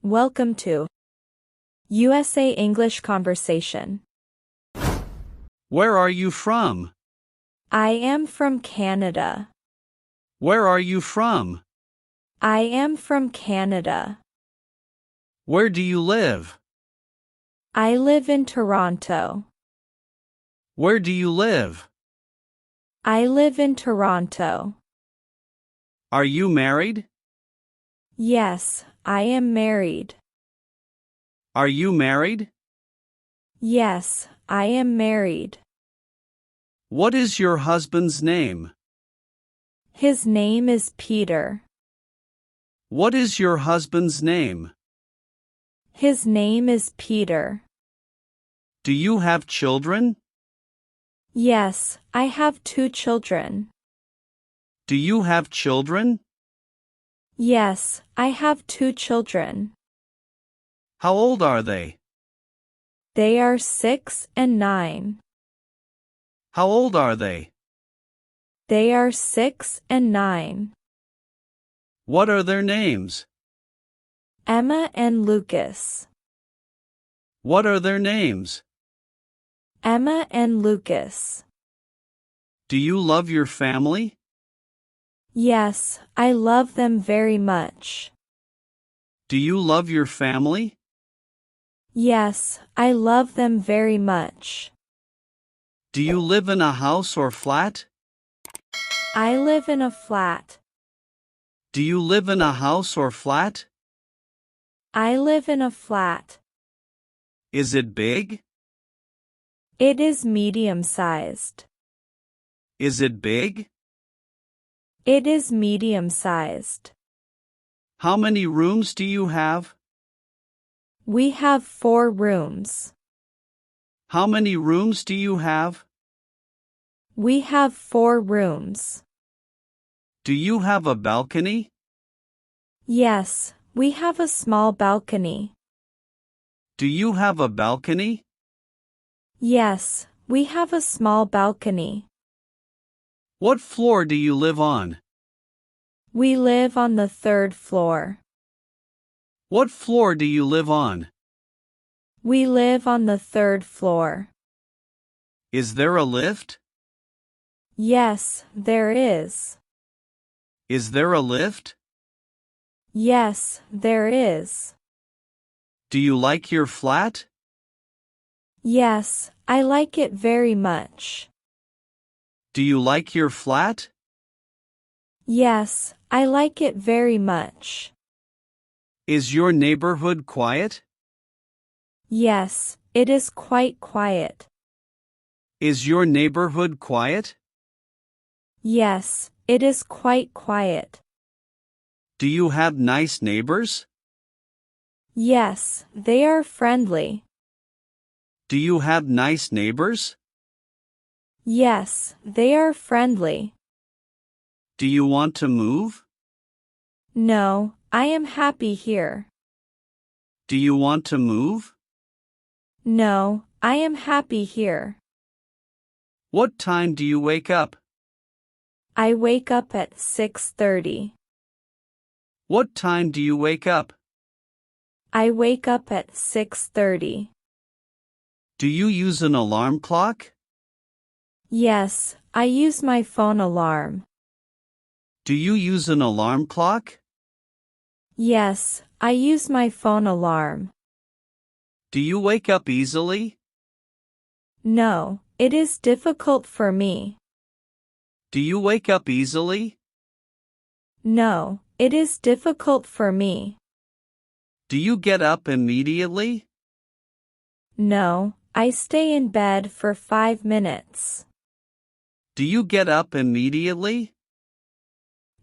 Welcome to USA English Conversation. Where are you from? I am from Canada. Where are you from? I am from Canada. Where do you live? I live in Toronto. Where do you live? I live in Toronto. Are you married? Yes, I am married. Are you married? Yes, I am married. What is your husband's name? His name is Peter. What is your husband's name? His name is Peter. Do you have children? Yes, I have 2 children. Do you have children? Yes, I have 2 children. How old are they? They are 6 and 9. How old are they? They are 6 and 9. What are their names? Emma and Lucas. What are their names? Emma and Lucas. Do you love your family? Yes, I love them very much. Do you love your family? Yes, I love them very much. Do you live in a house or flat? I live in a flat. Do you live in a house or flat? I live in a flat. Is it big? It is medium-sized. Is it big? It is medium-sized. How many rooms do you have? We have 4 rooms. How many rooms do you have? We have 4 rooms. Do you have a balcony? Yes, we have a small balcony. Do you have a balcony? Yes, we have a small balcony. What floor do you live on? We live on the 3rd floor. What floor do you live on? We live on the 3rd floor. Is there a lift? Yes, there is. Is there a lift? Yes, there is. Do you like your flat? Yes, I like it very much. Do you like your flat? Yes, I like it very much. Is your neighborhood quiet? Yes, it is quite quiet. Is your neighborhood quiet? Yes, it is quite quiet. Do you have nice neighbors? Yes, they are friendly. Do you have nice neighbors? Yes, they are friendly. Do you want to move? No, I am happy here. Do you want to move? No, I am happy here. What time do you wake up? I wake up at 6:30. What time do you wake up? I wake up at 6:30. Do you use an alarm clock? Yes, I use my phone alarm. Do you use an alarm clock? Yes, I use my phone alarm. Do you wake up easily? No, it is difficult for me. Do you wake up easily? No, it is difficult for me. Do you get up immediately? No, I stay in bed for 5 minutes. Do you get up immediately?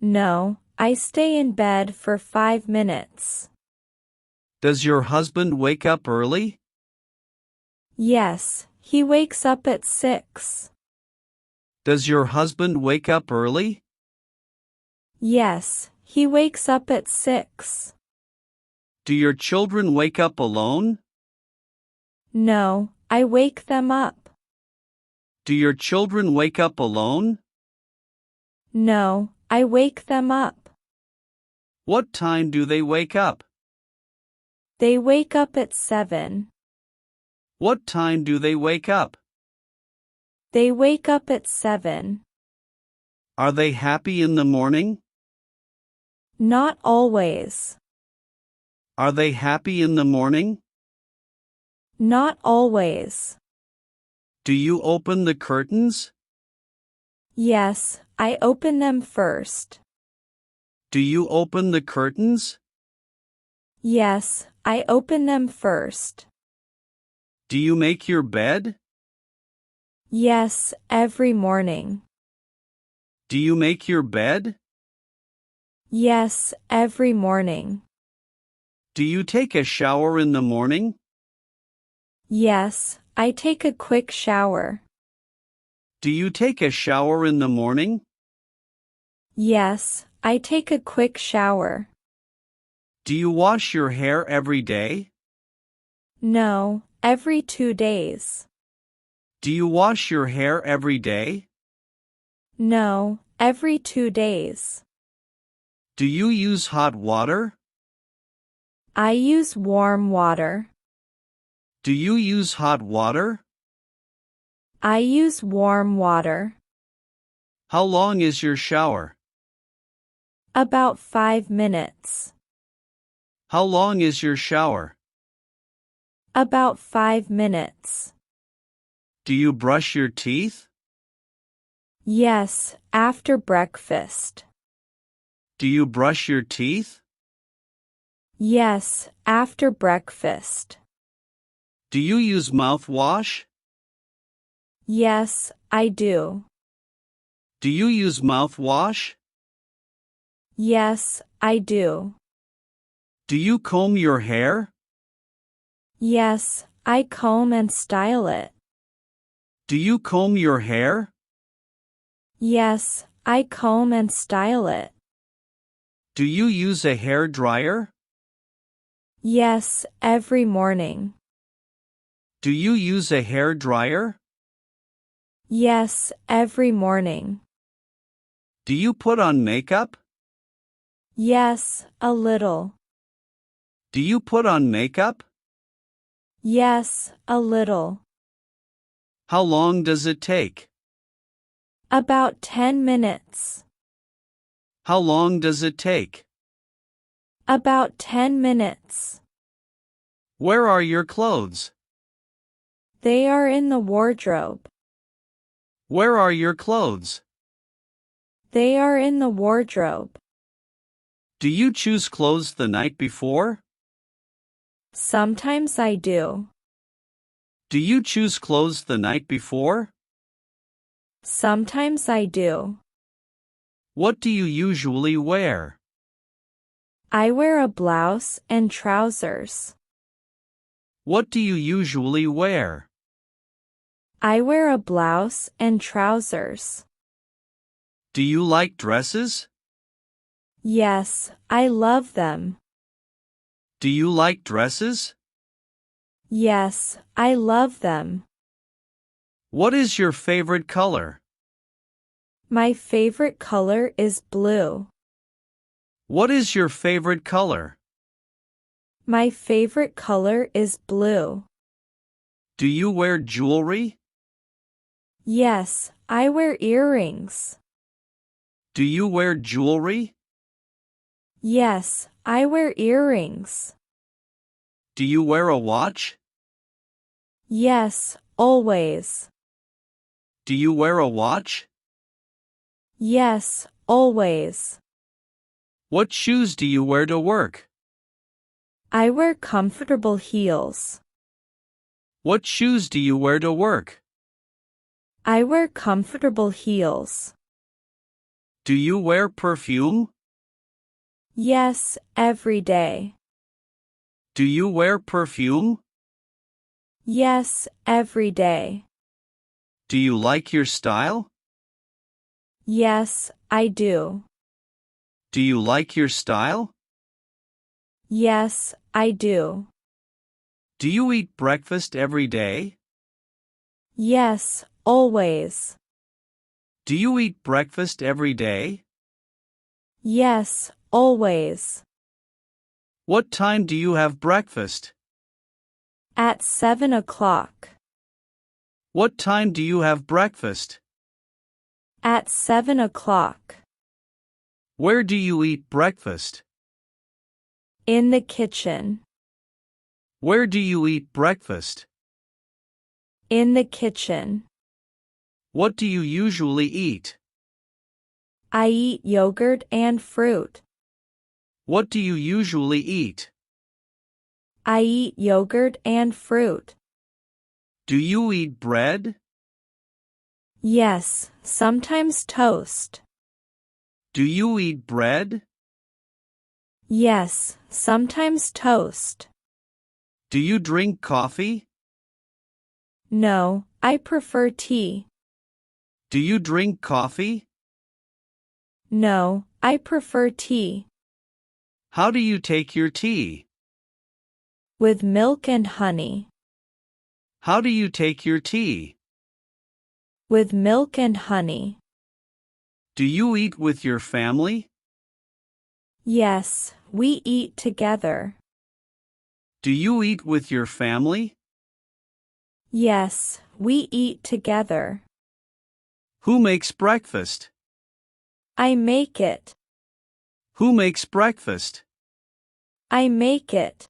No, I stay in bed for 5 minutes. Does your husband wake up early? Yes, he wakes up at 6. Does your husband wake up early? Yes, he wakes up at 6. Do your children wake up alone? No, I wake them up. Do your children wake up alone? No, I wake them up. What time do they wake up? They wake up at 7. What time do they wake up? They wake up at 7. Are they happy in the morning? Not always. Are they happy in the morning? Not always. Do you open the curtains? Yes, I open them first. Do you open the curtains? Yes, I open them first. Do you make your bed? Yes, every morning. Do you make your bed? Yes, every morning. Do you take a shower in the morning? Yes, I take a quick shower. Do you take a shower in the morning? Yes, I take a quick shower. Do you wash your hair every day? No, every 2 days. Do you wash your hair every day? No, every 2 days. Do you use hot water? I use warm water. Do you use hot water? I use warm water. How long is your shower? About 5 minutes. How long is your shower? About 5 minutes. Do you brush your teeth? Yes, after breakfast. Do you brush your teeth? Yes, after breakfast. Do you use mouthwash? Yes, I do. Do you use mouthwash? Yes, I do. Do you comb your hair? Yes, I comb and style it. Do you comb your hair? Yes, I comb and style it. Do you use a hair dryer? Yes, every morning. Do you use a hair dryer? Yes, every morning. Do you put on makeup? Yes, a little. Do you put on makeup? Yes, a little. How long does it take? About 10 minutes. How long does it take? About 10 minutes. Where are your clothes? They are in the wardrobe. Where are your clothes? They are in the wardrobe. Do you choose clothes the night before? Sometimes I do. Do you choose clothes the night before? Sometimes I do. What do you usually wear? I wear a blouse and trousers. What do you usually wear? I wear a blouse and trousers. Do you like dresses? Yes, I love them. Do you like dresses? Yes, I love them. What is your favorite color? My favorite color is blue. What is your favorite color? My favorite color is blue. Do you wear jewelry? Yes, I wear earrings. Do you wear jewelry? Yes, I wear earrings. Do you wear a watch? Yes, always. Do you wear a watch? Yes, always. What shoes do you wear to work? I wear comfortable heels. What shoes do you wear to work? I wear comfortable heels. Do you wear perfume? Yes, every day. Do you wear perfume? Yes, every day. Do you like your style? Yes, I do. Do you like your style? Yes, I do. Do you eat breakfast every day? Yes, always. Do you eat breakfast every day? Yes, always. What time do you have breakfast? At 7 o'clock. What time do you have breakfast? At 7 o'clock. Where do you eat breakfast? In the kitchen. Where do you eat breakfast? In the kitchen. What do you usually eat? I eat yogurt and fruit. What do you usually eat? I eat yogurt and fruit. Do you eat bread? Yes, sometimes toast. Do you eat bread? Yes, sometimes toast. Do you drink coffee? No, I prefer tea. Do you drink coffee? No, I prefer tea. How do you take your tea? With milk and honey. How do you take your tea? With milk and honey. Do you eat with your family? Yes, we eat together. Do you eat with your family? Yes, we eat together. Who makes breakfast? I make it. Who makes breakfast? I make it.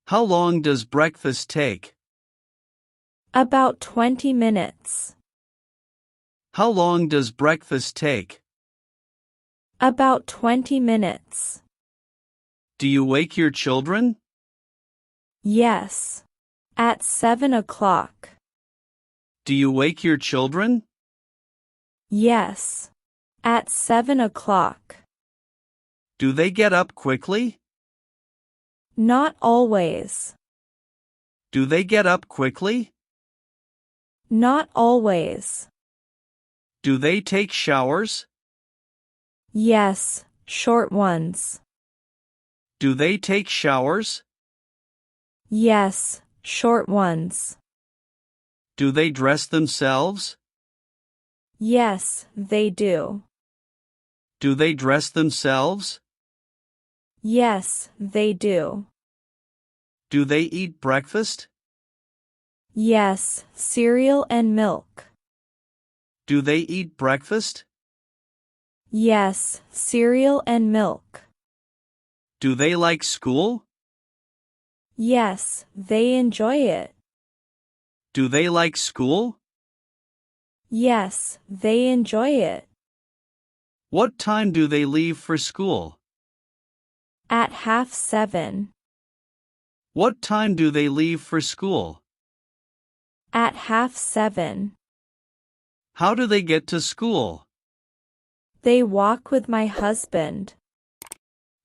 How long does breakfast take? About 20 minutes. How long does breakfast take? About 20 minutes. Do you wake your children? Yes. At 7 o'clock. Do you wake your children? Yes. At 7 o'clock. Do they get up quickly? Not always. Do they get up quickly? Not always. Do they take showers? Yes, short ones. Do they take showers? Yes, short ones. Do they dress themselves? Yes, they do. Do they dress themselves? Yes, they do. Do they eat breakfast? Yes, cereal and milk. Do they eat breakfast? Yes, cereal and milk. Do they like school? Yes, they enjoy it. Do they like school? Yes, they enjoy it. What time do they leave for school? At 7:30. What time do they leave for school? At 7:30. How do they get to school? They walk with my husband.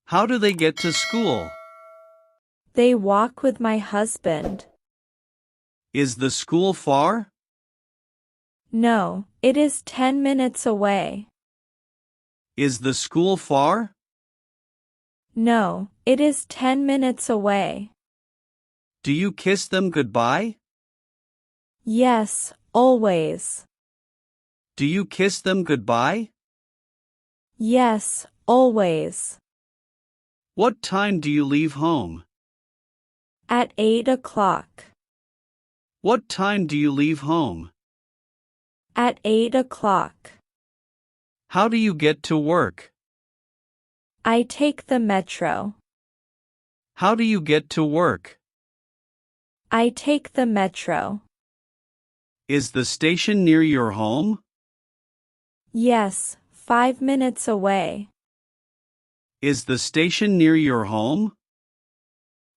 How do they get to school? They walk with my husband. Is the school far? No, it is 10 minutes away. Is the school far? No, it is 10 minutes away. Do you kiss them goodbye? Yes, always. Do you kiss them goodbye? Yes, always. What time do you leave home? At 8 o'clock. What time do you leave home? At 8 o'clock. How do you get to work? I take the metro. How do you get to work? I take the metro. Is the station near your home? Yes, 5 minutes away. Is the station near your home?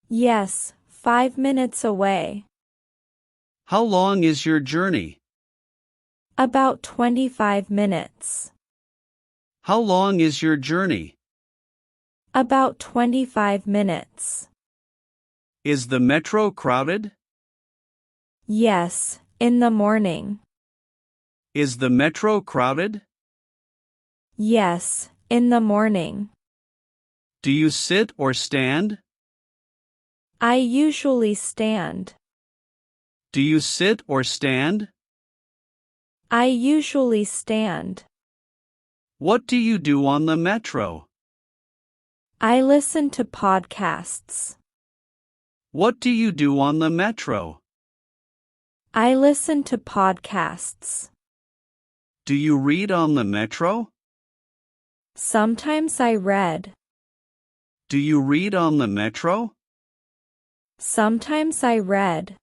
Yes, 5 minutes away. How long is your journey? About 25 minutes. How long is your journey? About 25 minutes. Is the metro crowded? Yes, in the morning. Is the metro crowded? Yes, in the morning. Do you sit or stand? I usually stand. Do you sit or stand? I usually stand. What do you do on the metro? I listen to podcasts. What do you do on the metro? I listen to podcasts. Do you read on the metro? Sometimes I read. Do you read on the metro? Sometimes I read.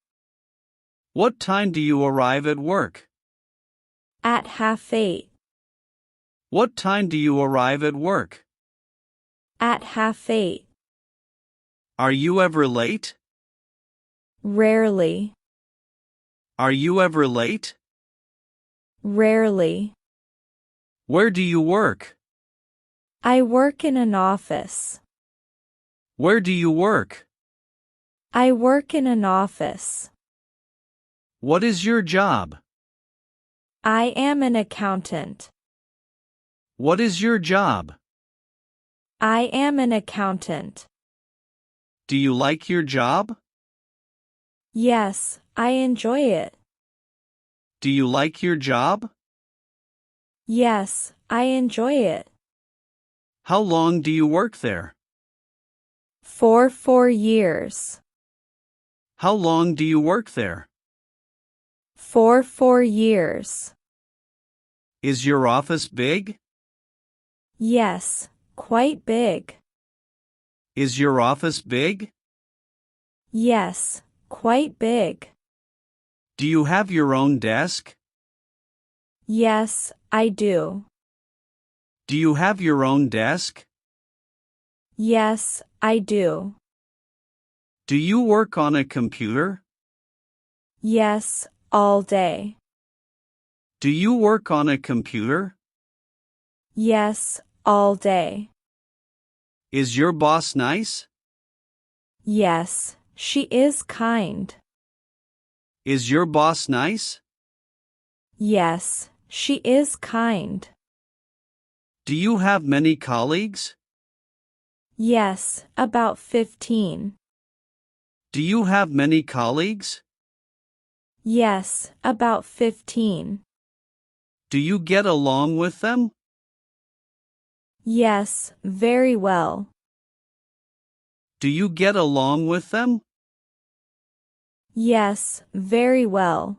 What time do you arrive at work? At 8:30. What time do you arrive at work? At 8:30. Are you ever late? Rarely. Are you ever late? Rarely. Where do you work? I work in an office. Where do you work? I work in an office. What is your job? I am an accountant. What is your job? I am an accountant. Do you like your job? Yes, I enjoy it. Do you like your job? Yes, I enjoy it. How long do you work there? For 4 years. How long do you work there? For 4 years. Is your office big? Yes, quite big. Is your office big? Yes, quite big. Do you have your own desk? Yes, I do. Do you have your own desk? Yes, I do. Do you work on a computer? Yes, all day. Do you work on a computer? Yes, all day. Is your boss nice? Yes, she is kind. Is your boss nice? Yes, she is kind. Do you have many colleagues? Yes, about 15. Do you have many colleagues? Yes, about 15. Do you get along with them? Yes, very well. Do you get along with them? Yes, very well.